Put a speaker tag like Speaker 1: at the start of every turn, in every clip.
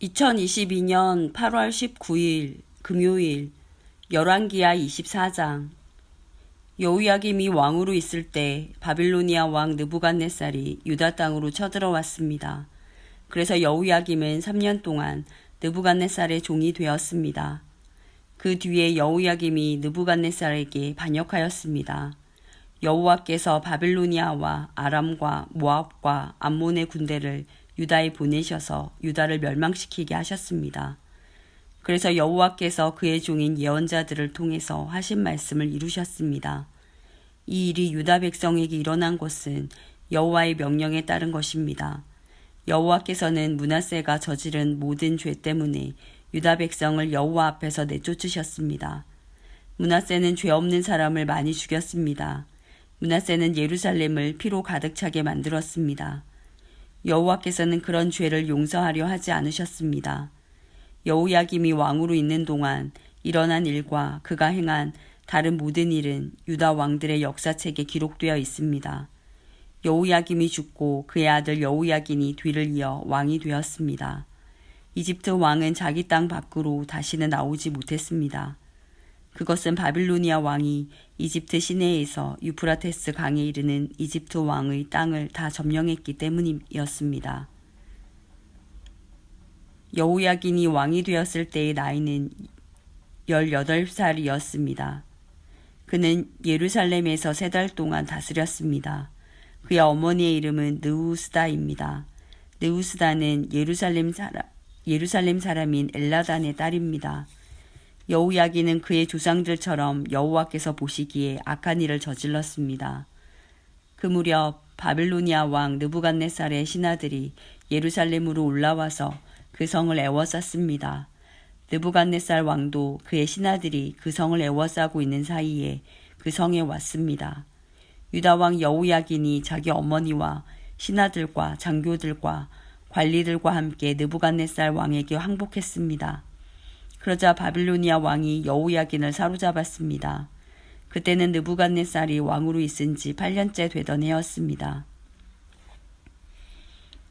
Speaker 1: 2022년 8월 19일 금요일 열왕기하 24장. 여호야김이 왕으로 있을 때 바빌로니아 왕 느부갓네살이 유다 땅으로 쳐들어왔습니다. 그래서 여호야김은 3년 동안 느부갓네살의 종이 되었습니다. 그 뒤에 여호야김이 느부갓네살에게 반역하였습니다. 여호와께서 바빌로니아와 아람과 모압과 암몬의 군대를 유다에 보내셔서 유다를 멸망시키게 하셨습니다. 그래서 여호와께서 그의 종인 예언자들을 통해서 하신 말씀을 이루셨습니다. 이 일이 유다 백성에게 일어난 것은 여호와의 명령에 따른 것입니다. 여호와께서는 므낫세가 저지른 모든 죄 때문에 유다 백성을 여호와 앞에서 내쫓으셨습니다. 므낫세는 죄 없는 사람을 많이 죽였습니다. 므낫세는 예루살렘을 피로 가득 차게 만들었습니다. 여호와께서는 그런 죄를 용서하려 하지 않으셨습니다. 여호야김이 왕으로 있는 동안 일어난 일과 그가 행한 다른 모든 일은 유다 왕들의 역사책에 기록되어 있습니다. 여호야김이 죽고 그의 아들 여호야긴이 뒤를 이어 왕이 되었습니다. 이집트 왕은 자기 땅 밖으로 다시는 나오지 못했습니다. 그것은 바빌로니아 왕이 이집트 시내에서 유프라테스 강에 이르는 이집트 왕의 땅을 다 점령했기 때문이었습니다. 여호야긴이 왕이 되었을 때의 나이는 18살이었습니다. 그는 예루살렘에서 3달 동안 다스렸습니다. 그의 어머니의 이름은 느우스다입니다. 느우스다는 예루살렘 사람인 엘라단의 딸입니다. 여호야긴은 그의 조상들처럼 여호와께서 보시기에 악한 일을 저질렀습니다. 그 무렵 바빌로니아 왕 느부갓네살의 신하들이 예루살렘으로 올라와서 그 성을 애워쌌습니다. 느부갓네살 왕도 그의 신하들이 그 성을 애워싸고 있는 사이에 그 성에 왔습니다. 유다 왕 여호야긴이 자기 어머니와 신하들과 장교들과 관리들과 함께 느부갓네살 왕에게 항복했습니다. 그러자 바빌로니아 왕이 여호야긴을 사로잡았습니다. 그때는 느부갓네살이 왕으로 있은 지 8년째 되던 해였습니다.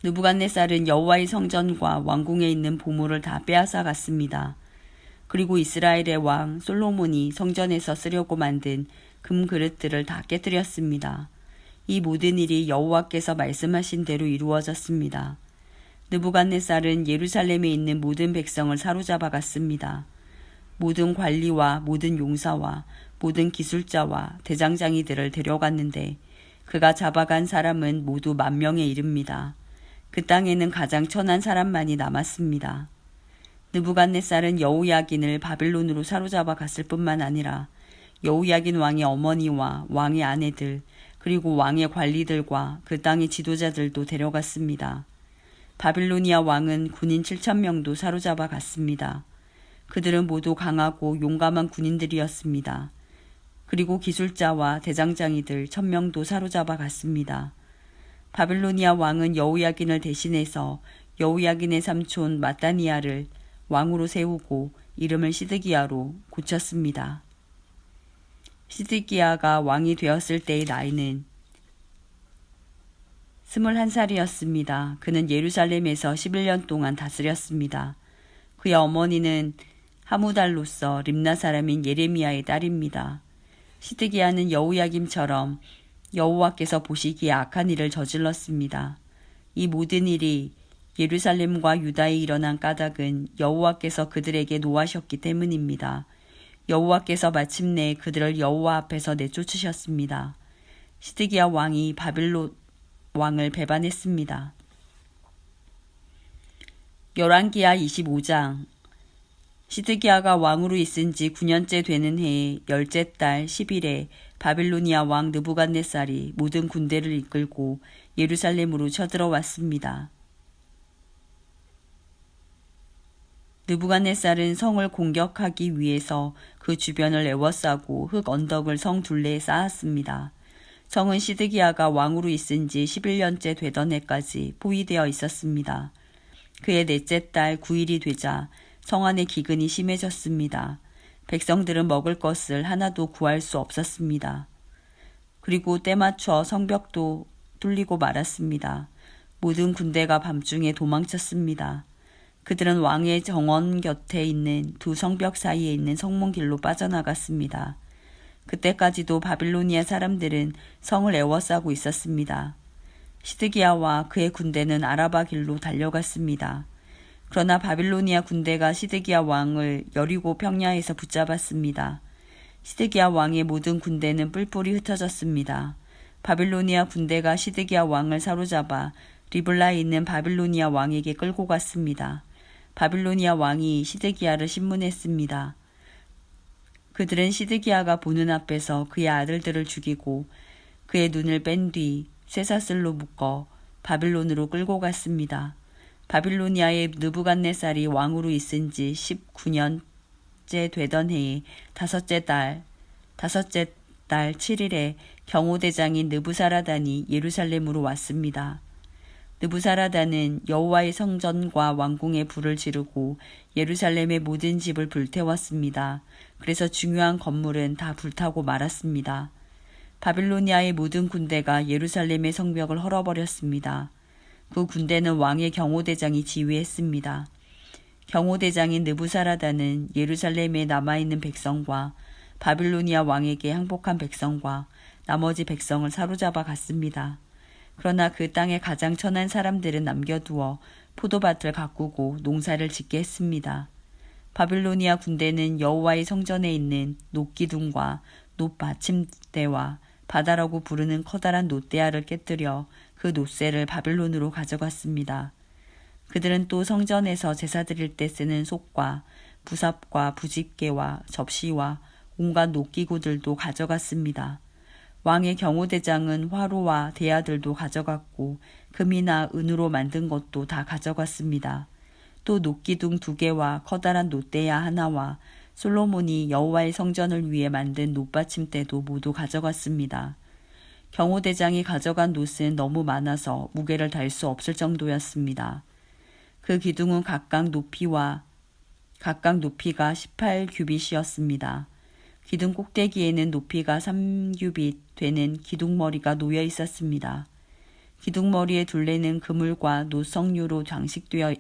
Speaker 1: 느부갓네살은 여호와의 성전과 왕궁에 있는 보물을 다 빼앗아 갔습니다. 그리고 이스라엘의 왕 솔로몬이 성전에서 쓰려고 만든 금 그릇들을 다 깨뜨렸습니다. 이 모든 일이 여호와께서 말씀하신 대로 이루어졌습니다. 느부갓네살은 예루살렘에 있는 모든 백성을 사로잡아 갔습니다. 모든 관리와 모든 용사와 모든 기술자와 대장장이들을 데려갔는데 그가 잡아간 사람은 모두 10,000명에 이릅니다. 그 땅에는 가장 천한 사람만이 남았습니다. 느부갓네살은 여호야긴을 바빌론으로 사로잡아 갔을 뿐만 아니라 여호야긴 왕의 어머니와 왕의 아내들 그리고 왕의 관리들과 그 땅의 지도자들도 데려갔습니다. 바빌로니아 왕은 군인 7,000명도 사로잡아 갔습니다. 그들은 모두 강하고 용감한 군인들이었습니다. 그리고 기술자와 대장장이들 1,000명도 사로잡아 갔습니다. 바빌로니아 왕은 여호야긴을 대신해서 여호야긴의 삼촌 마따니아를 왕으로 세우고 이름을 시드기야로 고쳤습니다. 시드기야가 왕이 되었을 때의 나이는 21살이었습니다. 그는 예루살렘에서 11년 동안 다스렸습니다. 그의 어머니는 하무달로서 림나 사람인 예레미야의 딸입니다. 시드기야는 여호야김처럼 여호와께서 보시기에 악한 일을 저질렀습니다. 이 모든 일이 예루살렘과 유다에 일어난 까닭은 여호와께서 그들에게 노하셨기 때문입니다. 여호와께서 마침내 그들을 여호와 앞에서 내쫓으셨습니다. 시드기야 왕이 바빌론 왕을 배반했습니다. 열왕기하 25장. 시드기야가 왕으로 있은 지 9년째 되는 해의 10째 달 10일에 바빌로니아 왕 느부갓네살이 모든 군대를 이끌고 예루살렘으로 쳐들어왔습니다. 느부갓네살은 성을 공격하기 위해서 그 주변을 에워싸고 흙 언덕을 성 둘레에 쌓았습니다. 성은 시드기야가 왕으로 있은 지 11년째 되던 해까지 포위되어 있었습니다. 그의 넷째 달 9일이 되자 성 안의 기근이 심해졌습니다. 백성들은 먹을 것을 하나도 구할 수 없었습니다. 그리고 때맞춰 성벽도 뚫리고 말았습니다. 모든 군대가 밤중에 도망쳤습니다. 그들은 왕의 정원 곁에 있는 두 성벽 사이에 있는 성문길로 빠져나갔습니다. 그때까지도 바빌로니아 사람들은 성을 에워싸고 있었습니다. 시드기야와 그의 군대는 아라바 길로 달려갔습니다. 그러나 바빌로니아 군대가 시드기야 왕을 여리고 평야에서 붙잡았습니다. 시드기야 왕의 모든 군대는 뿔뿔이 흩어졌습니다. 바빌로니아 군대가 시드기야 왕을 사로잡아 리블라에 있는 바빌로니아 왕에게 끌고 갔습니다. 바빌로니아 왕이 시드기야를 신문했습니다. 그들은 시드기야가 보는 앞에서 그의 아들들을 죽이고 그의 눈을 뺀 뒤 쇠사슬로 묶어 바빌론으로 끌고 갔습니다. 바빌로니아의 느부갓네살이 왕으로 있은 지 19년째 되던 해에 다섯째 달 7일에 경호대장인 느부사라단이 예루살렘으로 왔습니다. 느부사라단은 여호와의 성전과 왕궁에 불을 지르고 예루살렘의 모든 집을 불태웠습니다. 그래서 중요한 건물은 다 불타고 말았습니다. 바빌로니아의 모든 군대가 예루살렘의 성벽을 헐어버렸습니다. 그 군대는 왕의 경호대장이 지휘했습니다. 경호대장인 느부사라단은 예루살렘에 남아있는 백성과 바빌로니아 왕에게 항복한 백성과 나머지 백성을 사로잡아 갔습니다. 그러나 그 땅의 가장 천한 사람들은 남겨두어 포도밭을 가꾸고 농사를 짓게 했습니다. 바빌로니아 군대는 여호와의 성전에 있는 놋기둥과 놋받침대와 바다라고 부르는 커다란 놋대야를 깨뜨려 그 놋새를 바빌론으로 가져갔습니다. 그들은 또 성전에서 제사 드릴 때 쓰는 솥과 부삽과 부집개와 접시와 온갖 놋기구들도 가져갔습니다. 왕의 경호대장은 화로와 대야들도 가져갔고 금이나 은으로 만든 것도 다 가져갔습니다. 또 놋기둥 2개와 커다란 놋대야 하나와 솔로몬이 여호와의 성전을 위해 만든 놋받침대도 모두 가져갔습니다. 경호대장이 가져간 놋은 너무 많아서 무게를 달 수 없을 정도였습니다. 그 기둥은 각각 높이가 18규빗이었습니다. 기둥 꼭대기에는 높이가 3규빗 되는 기둥머리가 놓여 있었습니다. 기둥머리의 둘레는 그물과 놋석류로 장식되어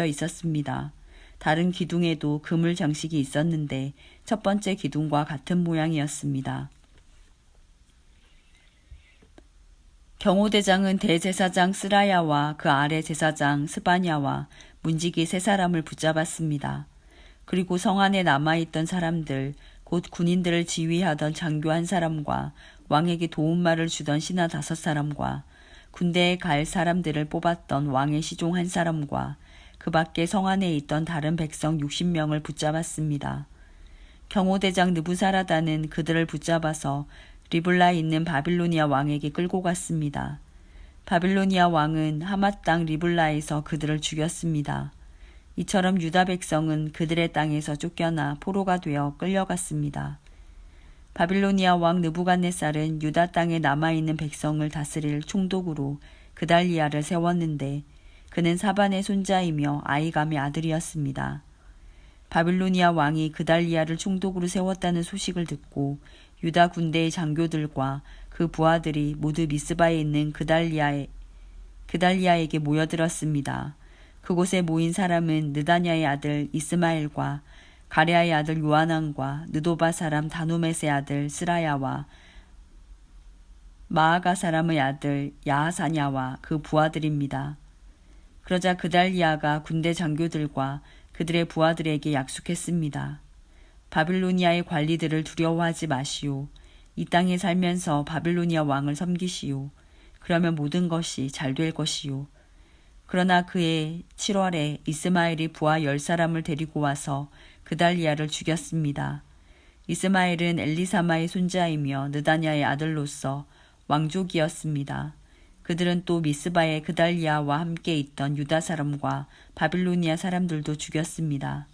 Speaker 1: 있었습니다. 다른 기둥에도 그물 장식이 있었는데 첫 번째 기둥과 같은 모양이었습니다. 경호대장은 대제사장 스라야와 그 아래 제사장 스바냐와 문지기 3사람을 붙잡았습니다. 그리고 성 안에 남아있던 사람들, 곧 군인들을 지휘하던 장교 1사람과 왕에게 도움말을 주던 신하 5사람과 군대에 갈 사람들을 뽑았던 왕의 시종 1사람과 그 밖에 성 안에 있던 다른 백성 60명을 붙잡았습니다. 경호대장 느부사라단은 그들을 붙잡아서 리블라에 있는 바빌로니아 왕에게 끌고 갔습니다. 바빌로니아 왕은 하맛 땅 리블라에서 그들을 죽였습니다. 이처럼 유다 백성은 그들의 땅에서 쫓겨나 포로가 되어 끌려갔습니다. 바빌로니아 왕 느부갓네살은 유다 땅에 남아있는 백성을 다스릴 총독으로 그달리아를 세웠는데 그는 사반의 손자이며 아이감의 아들이었습니다. 바빌로니아 왕이 그달리아를 총독으로 세웠다는 소식을 듣고 유다 군대의 장교들과 그 부하들이 모두 미스바에 있는 그달리아에게 모여들었습니다. 그곳에 모인 사람은 느다냐의 아들 이스마엘과 가랴의 아들 요하난과 느도바 사람 다누멧의 아들 스라야와 마아가 사람의 아들 야하사냐와 그 부하들입니다. 그러자 그달리아가 군대 장교들과 그들의 부하들에게 약속했습니다. 바빌로니아의 관리들을 두려워하지 마시오. 이 땅에 살면서 바빌로니아 왕을 섬기시오. 그러면 모든 것이 잘 될 것이오. 그러나 그해 7월에 이스마엘이 부하 10사람을 데리고 와서 그달리아를 죽였습니다. 이스마엘은 엘리사마의 손자이며 느다냐의 아들로서 왕족이었습니다. 그들은 또 미스바에 그달리아와 함께 있던 유다 사람과 바빌로니아 사람들도 죽였습니다.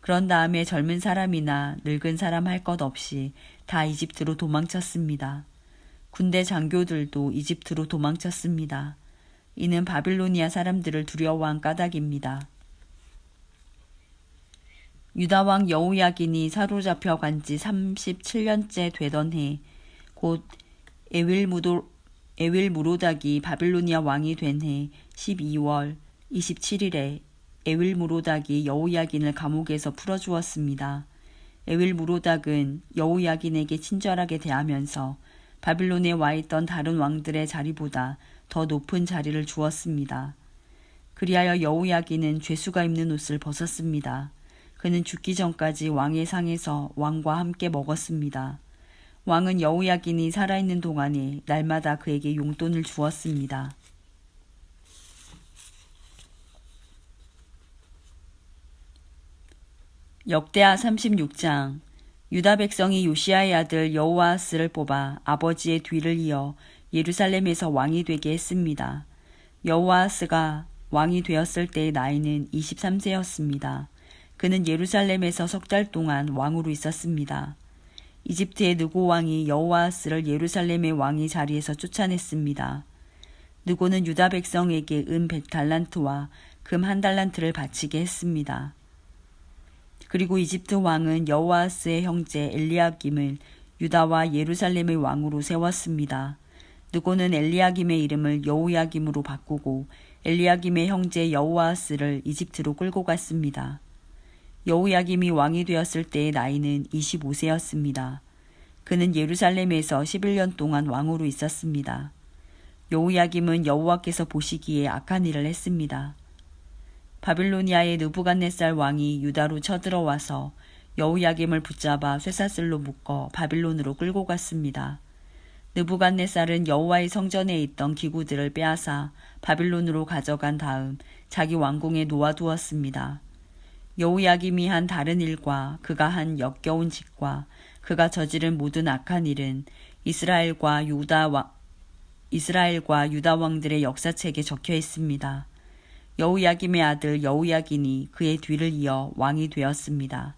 Speaker 1: 그런 다음에 젊은 사람이나 늙은 사람 할 것 없이 다 이집트로 도망쳤습니다. 군대 장교들도 이집트로 도망쳤습니다. 이는 바빌로니아 사람들을 두려워한 까닭입니다. 유다 왕 여호야긴이 사로잡혀 간 지 37년째 되던 해, 곧 에윌무로닥이 바빌로니아 왕이 된 해 12월 27일에 에윌무로닥이 여호야긴을 감옥에서 풀어주었습니다. 에윌무로닥은 여호야긴에게 친절하게 대하면서 바빌론에 와 있던 다른 왕들의 자리보다 더 높은 자리를 주었습니다. 그리하여 여호야긴은 죄수가 입는 옷을 벗었습니다. 그는 죽기 전까지 왕의 상에서 왕과 함께 먹었습니다. 왕은 여호야긴이 살아있는 동안에 날마다 그에게 용돈을 주었습니다. 역대하 36장. 유다 백성이 요시야의 아들 여호아스를 뽑아 아버지의 뒤를 이어 예루살렘에서 왕이 되게 했습니다. 여호아스가 왕이 되었을 때의 나이는 23세였습니다. 그는 예루살렘에서 석 달 동안 왕으로 있었습니다. 이집트의 느고 왕이 여호아스를 예루살렘의 왕의 자리에서 쫓아냈습니다. 느고는 유다 백성에게 은 100달란트와 금 1달란트를 바치게 했습니다. 그리고 이집트 왕은 여호아스의 형제 엘리야김을 유다와 예루살렘의 왕으로 세웠습니다. 느고는 엘리야김의 이름을 여호야김으로 바꾸고 엘리야김의 형제 여호아스를 이집트로 끌고 갔습니다. 여호야김이 왕이 되었을 때의 나이는 25세였습니다. 그는 예루살렘에서 11년 동안 왕으로 있었습니다. 여호야김은 여호와께서 보시기에 악한 일을 했습니다. 바빌로니아의 느부갓네살 왕이 유다로 쳐들어와서 여호야김을 붙잡아 쇠사슬로 묶어 바빌론으로 끌고 갔습니다. 느부갓네살은 여호와의 성전에 있던 기구들을 빼앗아 바빌론으로 가져간 다음 자기 왕궁에 놓아두었습니다. 여호야김이 한 다른 일과 그가 한 역겨운 짓과 그가 저지른 모든 악한 일은 이스라엘과 유다 왕들의 역사책에 적혀 있습니다. 여호야김의 아들 여호야긴이 그의 뒤를 이어 왕이 되었습니다.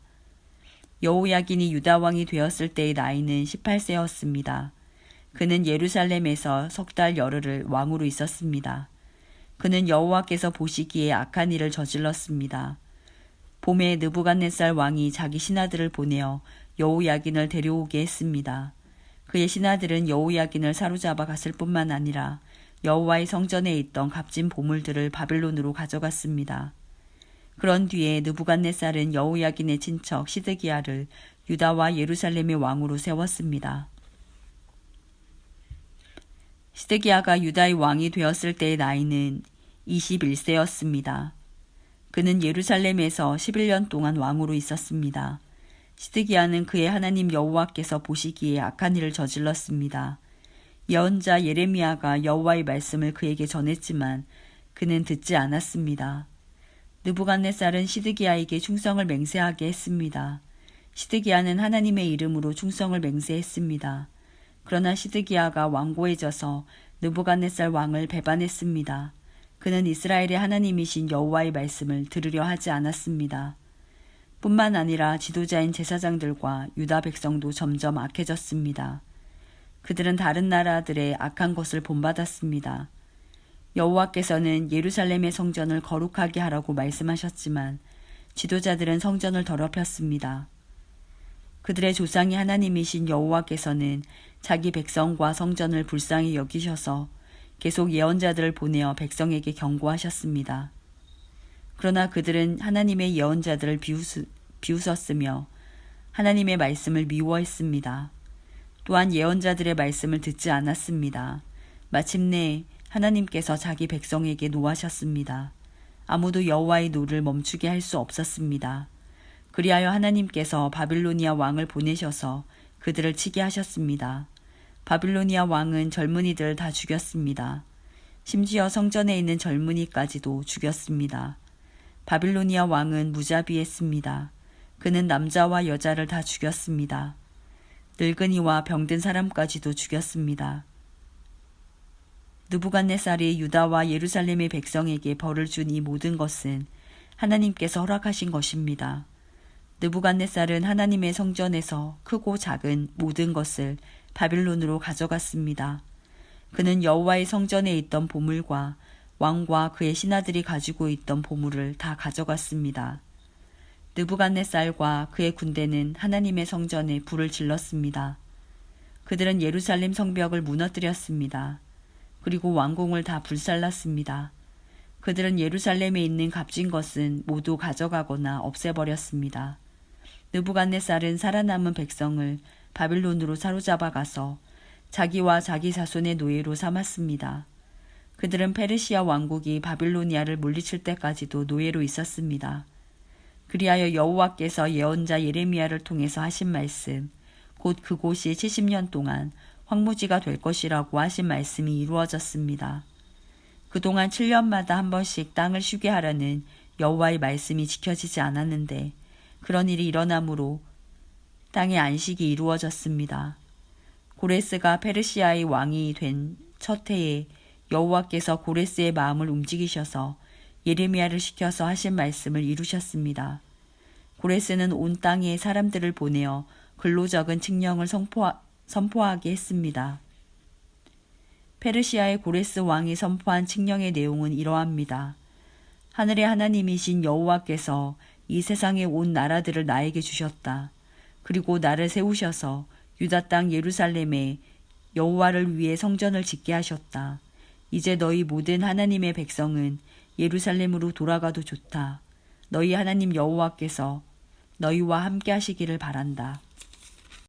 Speaker 1: 여호야긴이 유다 왕이 되었을 때의 나이는 18세였습니다. 그는 예루살렘에서 석 달 열흘을 왕으로 있었습니다. 그는 여호와께서 보시기에 악한 일을 저질렀습니다. 봄에 느부갓네살 왕이 자기 신하들을 보내어 여호야긴을 데려오게 했습니다. 그의 신하들은 여호야긴을 사로잡아 갔을 뿐만 아니라 여호와의 성전에 있던 값진 보물들을 바빌론으로 가져갔습니다. 그런 뒤에 느부갓네살은 여호야긴의 친척 시드기야를 유다와 예루살렘의 왕으로 세웠습니다. 시드기야가 유다의 왕이 되었을 때의 나이는 21세였습니다. 그는 예루살렘에서 11년 동안 왕으로 있었습니다. 시드기야는 그의 하나님 여호와께서 보시기에 악한 일을 저질렀습니다. 예언자 예레미야가 여호와의 말씀을 그에게 전했지만 그는 듣지 않았습니다. 느부갓네살은 시드기야에게 충성을 맹세하게 했습니다. 시드기야는 하나님의 이름으로 충성을 맹세했습니다. 그러나 시드기야가 완고해져서 느부갓네살 왕을 배반했습니다. 그는 이스라엘의 하나님이신 여호와의 말씀을 들으려 하지 않았습니다. 뿐만 아니라 지도자인 제사장들과 유다 백성도 점점 악해졌습니다. 그들은 다른 나라들의 악한 것을 본받았습니다. 여호와께서는 예루살렘의 성전을 거룩하게 하라고 말씀하셨지만 지도자들은 성전을 더럽혔습니다. 그들의 조상이 하나님이신 여호와께서는 자기 백성과 성전을 불쌍히 여기셔서 계속 예언자들을 보내어 백성에게 경고하셨습니다. 그러나 그들은 하나님의 예언자들을 비웃었으며 하나님의 말씀을 미워했습니다. 또한 예언자들의 말씀을 듣지 않았습니다. 마침내 하나님께서 자기 백성에게 노하셨습니다. 아무도 여호와의 노를 멈추게 할 수 없었습니다. 그리하여 하나님께서 바빌로니아 왕을 보내셔서 그들을 치게 하셨습니다. 바빌로니아 왕은 젊은이들을 다 죽였습니다. 심지어 성전에 있는 젊은이까지도 죽였습니다. 바빌로니아 왕은 무자비했습니다. 그는 남자와 여자를 다 죽였습니다. 늙은이와 병든 사람까지도 죽였습니다. 느부갓네살이 유다와 예루살렘의 백성에게 벌을 준 이 모든 것은 하나님께서 허락하신 것입니다. 느부갓네살은 하나님의 성전에서 크고 작은 모든 것을 바빌론으로 가져갔습니다. 그는 여호와의 성전에 있던 보물과 왕과 그의 신하들이 가지고 있던 보물을 다 가져갔습니다. 느부갓네살과 그의 군대는 하나님의 성전에 불을 질렀습니다. 그들은 예루살렘 성벽을 무너뜨렸습니다. 그리고 왕궁을 다 불살랐습니다. 그들은 예루살렘에 있는 값진 것은 모두 가져가거나 없애버렸습니다. 느부갓네살은 살아남은 백성을 바빌론으로 사로잡아 가서 자기와 자기 자손의 노예로 삼았습니다. 그들은 페르시아 왕국이 바빌로니아를 물리칠 때까지도 노예로 있었습니다. 그리하여 여호와께서 예언자 예레미야를 통해서 하신 말씀, 곧 그곳이 70년 동안 황무지가 될 것이라고 하신 말씀이 이루어졌습니다. 그동안 7년마다 한 번씩 땅을 쉬게 하라는 여호와의 말씀이 지켜지지 않았는데 그런 일이 일어나므로 땅의 안식이 이루어졌습니다. 고레스가 페르시아의 왕이 된 첫 해에 여호와께서 고레스의 마음을 움직이셔서 예레미야를 시켜서 하신 말씀을 이루셨습니다. 고레스는 온 땅에 사람들을 보내어 글로 적은 칙령을 선포하게 했습니다. 페르시아의 고레스 왕이 선포한 칙령의 내용은 이러합니다. 하늘의 하나님이신 여호와께서 이 세상의 온 나라들을 나에게 주셨다. 그리고 나를 세우셔서 유다 땅 예루살렘에 여호와를 위해 성전을 짓게 하셨다. 이제 너희 모든 하나님의 백성은 예루살렘으로 돌아가도 좋다. 너희 하나님 여호와께서 너희와 함께 하시기를 바란다.